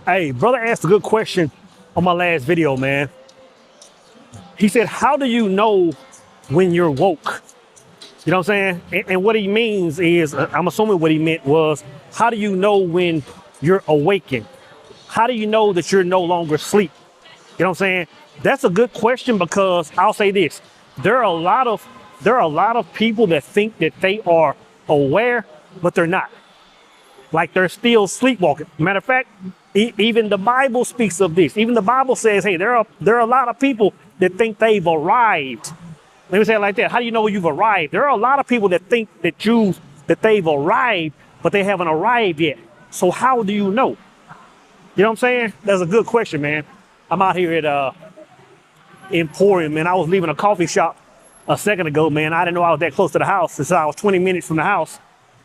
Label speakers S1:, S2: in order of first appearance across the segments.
S1: Hey, brother asked a good question on my last video, man. He said, how do you know when you're woke? You know what I'm saying? And what he means is, I'm assuming what he meant was, how do you know when you're awakened? How do you know that you're no longer asleep? You know what I'm saying? That's a good question, because I'll say this. There are a lot of people that think that they are aware, but they're not. Like they're still sleepwalking. Matter of fact, even the Bible speaks of this. Even the Bible says, hey, there are a lot of people that think they've arrived. Let me say it like that. How do you know you've arrived? There are a lot of people that think that they've arrived, but they haven't arrived yet. So how do you know? You know what I'm saying? That's a good question, man. I'm out here at Emporium, man. I was leaving a coffee shop a second ago, man. I didn't know I was that close to the house, since I was 20 minutes from the house.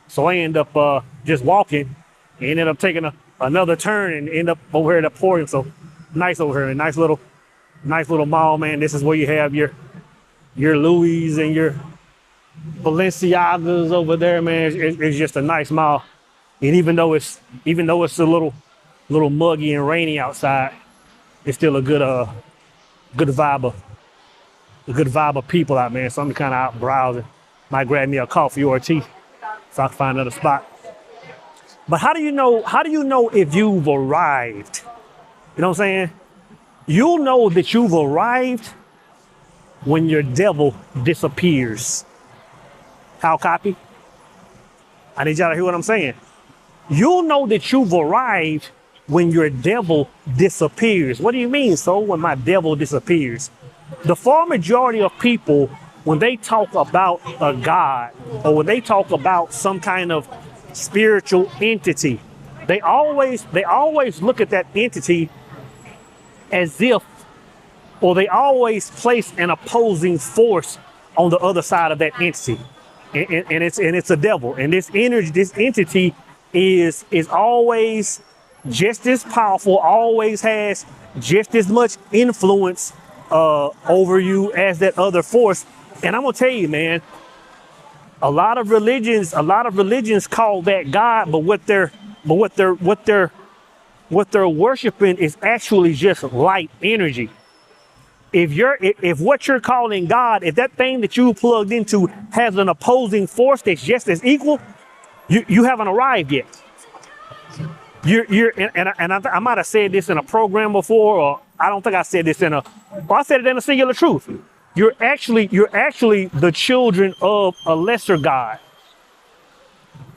S1: So I ended up just walking, and ended up taking another turn and end up over here at Emporium. So nice over here, nice little mall, man. This is where you have your Louis and your Balenciagas over there, man. It's just a nice mall. And even though it's a little muggy and rainy outside, it's still a good vibe of people out, man. So I'm kind of out browsing. Might grab me a coffee or a tea so I can find another spot. But how do you know if you've arrived? You know what I'm saying? You'll know that you've arrived when your devil disappears. How copy? I need y'all to hear what I'm saying. You'll know that you've arrived when your devil disappears. What do you mean, so when my devil disappears? The far majority of people, when they talk about a God, or when they talk about some kind of spiritual entity, they always look at that entity as if, or they always place an opposing force on the other side of that entity, and it's a devil. And this entity is always just as powerful, always has just as much influence over you as that other force. And I'm gonna tell you, man, a lot of religions call that God, but what they're worshiping is actually just light energy. If what you're calling God, if that thing that you plugged into has an opposing force that's just as equal, you haven't arrived yet. I might have said this in a program before, or I don't think I said this I said it in a singular truth. You're actually the children of a lesser God.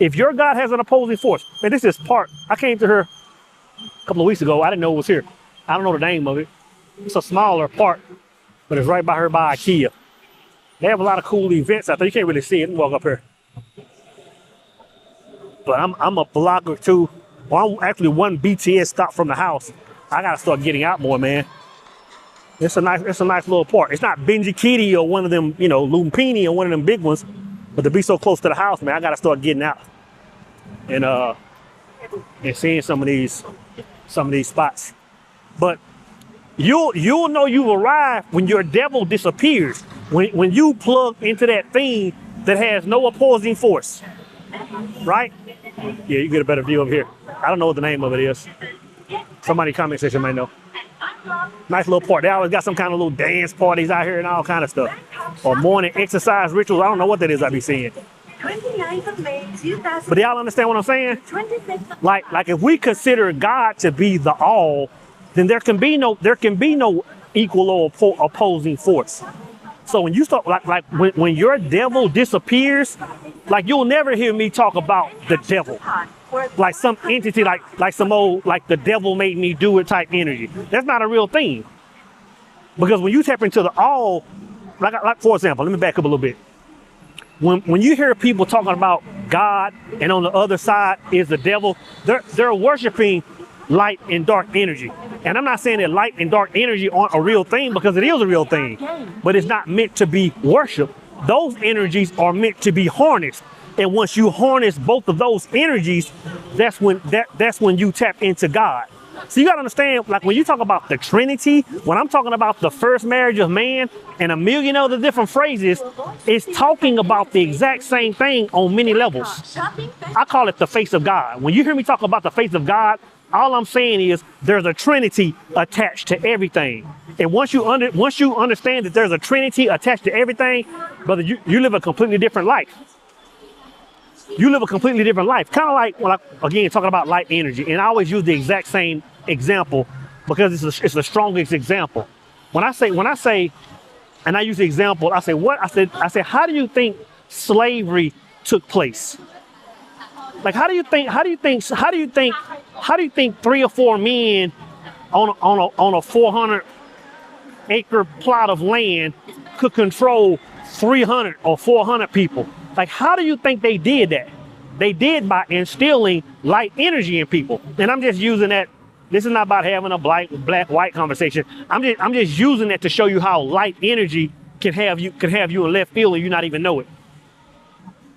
S1: If your God has an opposing force, and this is part, I came to her a couple of weeks ago. I didn't know it was here. I don't know the name of it. It's a smaller part, but it's right by her by IKEA. They have a lot of cool events out there. You can't really see it. Walk up here. But I'm a blogger too. Well, I'm actually one BTS stop from the house. I gotta start getting out more, man. It's a nice little park. It's not Benji Kitty or one of them, Lumpini or one of them big ones, but to be so close to the house, man, I gotta start getting out and seeing some of these spots. But you'll know you've arrived when your devil disappears. When you plug into that thing that has no opposing force, right? Yeah, you get a better view over here. I don't know what the name of it is. Somebody comment section might know. Nice little park. They always got some kind of little dance parties out here and all kind of stuff. Or morning exercise rituals. I don't know what that is I be seeing. 29th of May, 2000. But y'all understand what I'm saying? Like if we consider God to be the all, then there can be no equal or opposing force. So when you start when your devil disappears, like you'll never hear me talk about the devil. Like some entity, like some old, like the devil made me do it type energy. That's not a real thing. Because when you tap into the all, like for example, let me back up a little bit. When you hear people talking about God and on the other side is the devil, they're worshiping light and dark energy. And I'm not saying that light and dark energy aren't a real thing, because it is a real thing, but it's not meant to be worshiped. Those energies are meant to be harnessed. And once you harness both of those energies, that's when you tap into God. So you gotta understand, like when you talk about the Trinity, when I'm talking about the first marriage of man and a million other different phrases, it's talking about the exact same thing on many levels. I call it the face of God. When you hear me talk about the face of God, All I'm saying is there's a trinity attached to everything. And once you understand that there's a trinity attached to everything, brother, you live a completely different life. You live a completely different life. Kind of like when again, talking about light energy. And I always use the exact same example because it's the strongest example. When I say, and I use the example, I say, what? I said, how do you think slavery took place? Like, how do you think 3 or 4 men on a 400-acre plot of land could control 300 or 400 people? Like, how do you think they did that? They did by instilling light energy in people. And I'm just using that. This is not about having a black-white conversation. I'm just using that to show you how light energy can have you in left field and you not even know it.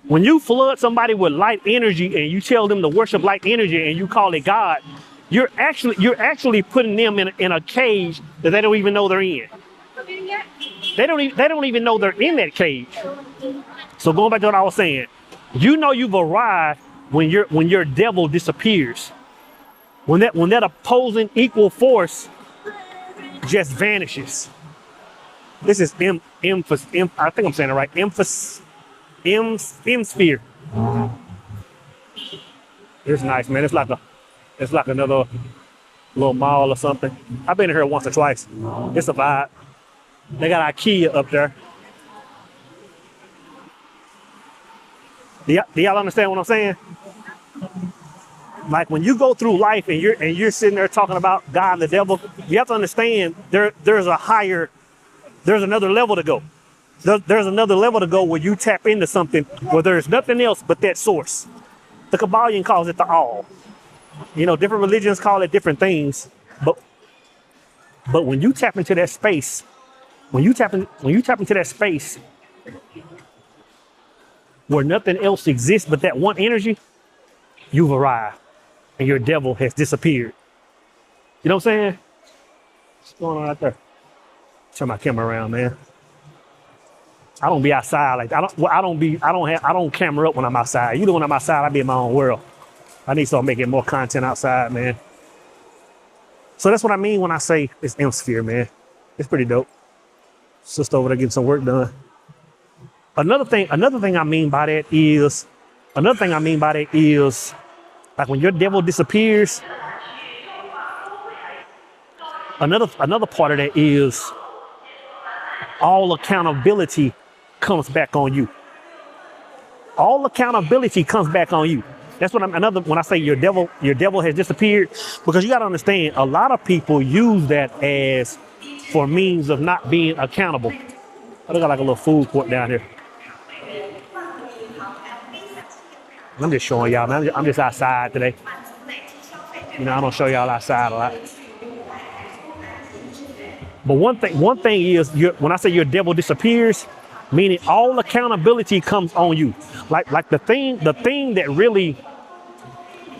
S1: When you flood somebody with light energy and you tell them to worship light energy and you call it God, you're actually putting them in a cage that they don't even know they're in. They don't even know they're in that cage. So going back to what I was saying, you know you've arrived when your devil disappears. When that opposing equal force just vanishes. This is I think I'm saying it right. M-sphere. It's nice, man. It's like another little mall or something. I've been here once or twice. It's a vibe. They got IKEA up there. Do y'all understand what I'm saying? Like when you go through life and you're sitting there talking about God and the devil, you have to understand there's another level to go. There's another level to go where you tap into something where there's nothing else but that source. The Kabbalion calls it the all. You know, different religions call it different things, but when you tap into that space, when you tap into that space where nothing else exists but that one energy, you've arrived and your devil has disappeared. You know what I'm saying? What's going on out there? Turn my camera around, man. I don't be outside like that. I don't camera up when I'm outside. You know, when I'm outside, I be in my own world. I need to start making more content outside, man. So that's what I mean when I say it's M-sphere, man. It's pretty dope. Sister over there getting some work done. Another thing I mean by that is like when your devil disappears, another part of that is all accountability comes back on you. All accountability comes back on you. That's what when I say your devil has disappeared, because you got to understand a lot of people use that as for means of not being accountable. I got like a little food court down here. I'm just showing y'all, man. I'm just outside today. You know, I don't show y'all outside a lot. But one thing is, when I say your devil disappears, meaning all accountability comes on you. Like the thing that really,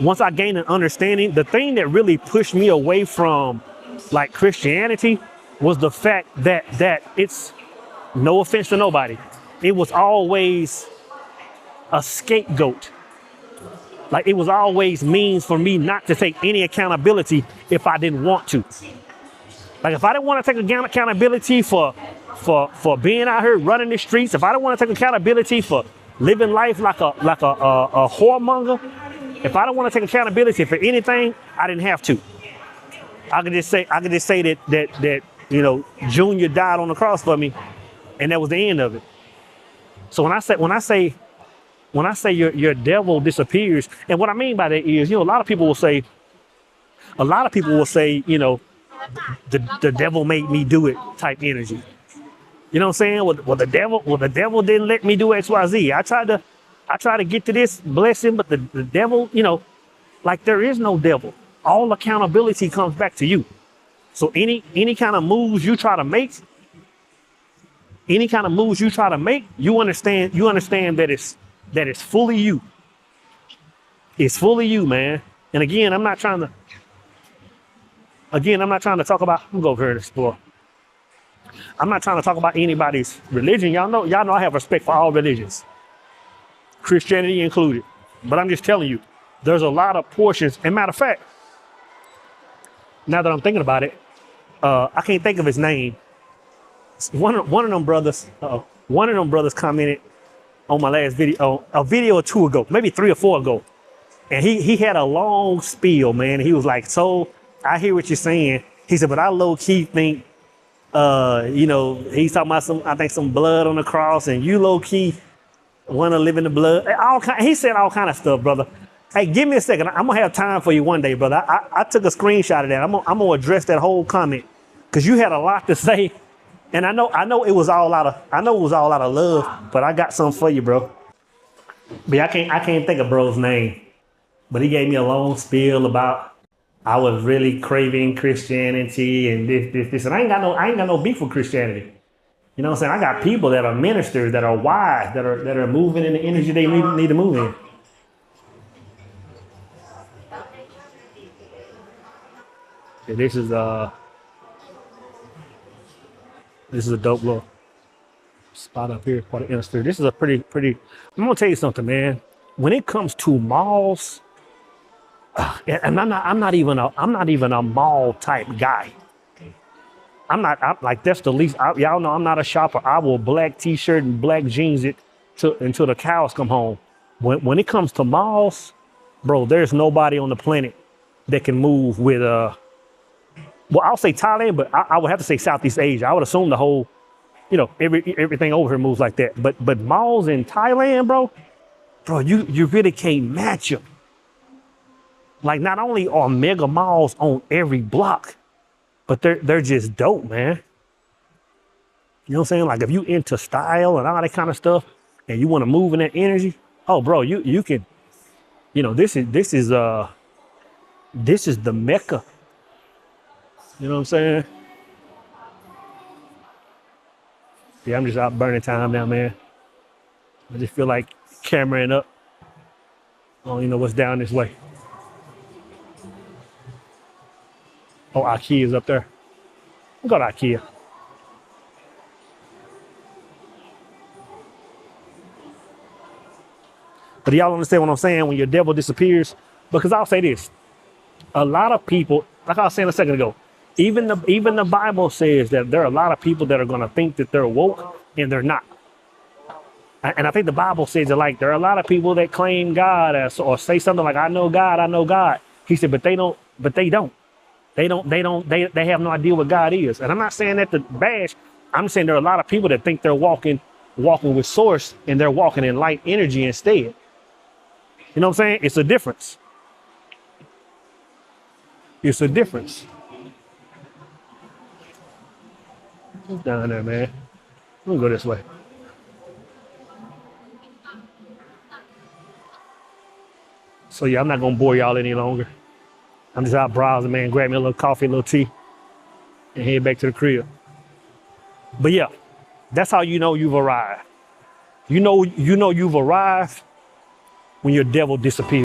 S1: once I gained an understanding, the thing that really pushed me away from like Christianity was the fact that it's, no offense to nobody, it was always a scapegoat. Like it was always means for me not to take any accountability if I didn't want to. Like if I didn't want to take accountability for being out here running the streets, if I didn't want to take accountability for living life like a whoremonger, if I don't want to take accountability for anything, I didn't have to. I could just say that you know, Junior died on the cross for me, and that was the end of it. So when I say your devil disappears, and what I mean by that is, you know, a lot of people will say, you know, the devil made me do it type energy. You know what I'm saying? Well, the devil didn't let me do XYZ. I tried to get to this blessing, but the devil, you know, like there is no devil. All accountability comes back to you. So any kind of moves you try to make, you understand that it's fully you. It's fully you, man. And again, I'm not trying to talk about, I'm gonna go over here and explore. I'm not trying to talk about anybody's religion. Y'all know I have respect for all religions, Christianity included. But I'm just telling you, there's a lot of portions. And matter of fact, Now that I'm thinking about it, I can't think of his name. One of them brothers, one of them brothers commented on my last video, a video or two ago, maybe 3 or 4 ago. And he had a long spiel, man. He was like, so I hear what you're saying. He said, but I low key think, he's talking about some blood on the cross, and you low key want to live in the blood. He said all kind of stuff, brother. Hey, give me a second. I'm gonna have time for you one day, brother. I took a screenshot of that. I'm gonna address that whole comment because you had a lot to say, and I know it was all out of love, but I got something for you, bro. But I can't think of bro's name, but he gave me a long spiel about I was really craving Christianity and this, and I ain't got no beef with Christianity. You know what I'm saying? I got people that are ministers, that are wise, that are moving in the energy they need to move in. Yeah, this is a dope little spot up here for the industry. This is a pretty. I'm gonna tell you something, man. When it comes to malls, and I'm not even a mall type guy. I'm like that's the least. Y'all know I'm not a shopper. I will black t-shirt and black jeans it until the cows come home. When it comes to malls, bro, there's nobody on the planet that can move with well, I'll say Thailand, but I would have to say Southeast Asia. I would assume the whole, everything over here moves like that. But malls in Thailand, bro, you really can't match them. Like, not only are mega malls on every block, but they're just dope, man. You know what I'm saying? Like, if you into style and all that kind of stuff, and you want to move in that energy, oh, bro, you can, this is the Mecca. You know what I'm saying? Yeah, I'm just out burning time now, man. I just feel like cameraing up. I don't even know what's down this way. Oh, IKEA is up there. We'll go to IKEA. But y'all understand what I'm saying when your devil disappears? Because I'll say this. A lot of people, like I was saying a second ago, even the Bible says that there are a lot of people that are going to think that they're woke and they're not. And I think the Bible says that, like, there are a lot of people that claim God or say something like, I know God. He said, but they don't. They have no idea what God is. And I'm not saying that to bash. I'm saying there are a lot of people that think they're walking with source and they're walking in light energy instead. You know what I'm saying? It's a difference. It's a difference. Down there, man. We'll go this way. So yeah, I'm not gonna bore y'all any longer. I'm just out browsing, man. Grab me a little coffee, a little tea, and head back to the crib. But yeah, that's how you know you've arrived. You know you've arrived when your devil disappears.